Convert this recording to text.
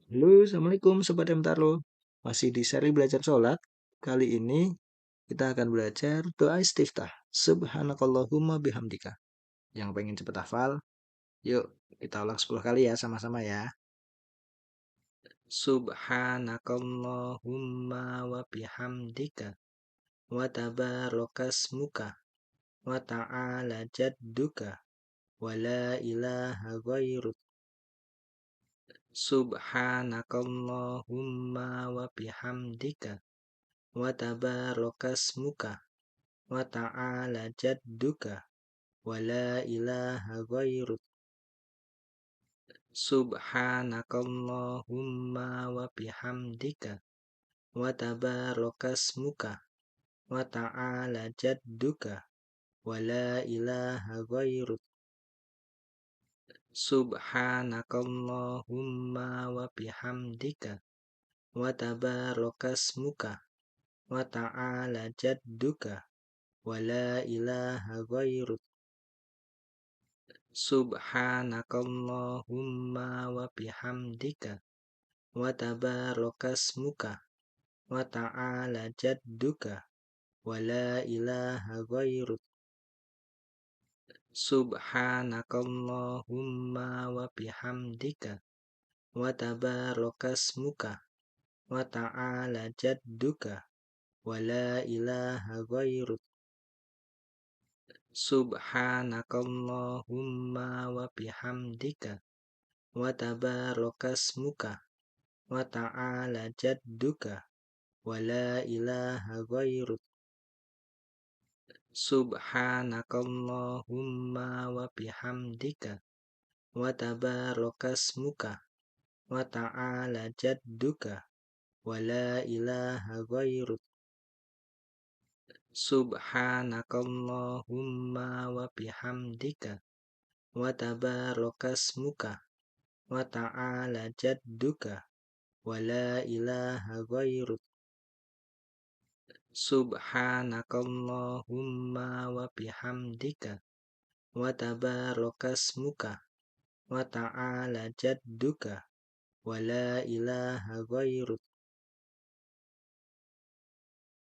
Halo, Assalamualaikum Sobat Emtarlo. Masih di seri belajar sholat. Kali ini kita akan belajar doa istiftah. Subhanakallahumma bihamdika. Yang pengen cepet hafal, yuk kita ulang 10 kali ya sama-sama ya. Subhanakallahumma wa bihamdika. Wa tabarakasmuka. Wa ta'ala jadduka. Wa la ilaha ghairuk. Subhanakallahumma wa bihamdika. Wa tabarakasmuka wa ta'ala jadduka wa la ilaha ghairuk. Subhanakallahumma wa bihamdika wa tabarakasmuka wa ta'ala jadduka wa la ilaha ghairuk. Subhanakallahumma wa bihamdika wa tabarakasmuka wa ta'ala jadduka wa la ilaha ghairuk. Subhanakallahumma wa bihamdika wa tabarakasmuka wa ta'ala jadduka wa la ilaha ghairuk. Subhanakallahumma wa bihamdika wa tabarakasmuka wa ta'ala jadduka wa la ilaha ghairuk. Subhanakallahumma wa bihamdika wa tabarakasmuka wa ta'ala jadduka wa la ilaha ghairuk. Subhanakallahumma wa bihamdika wa tabarakasmuka wa ta'ala jadduka wa la ilaha ghairuk. Subhanakallahumma wa bihamdika wa tabarakasmuka wa ta'ala jadduka wa la ilaha ghairuk. Subhanakallahumma wa bihamdika wa tabarakasmuka wa ta'ala jadduka wa la ilaha ghairuk.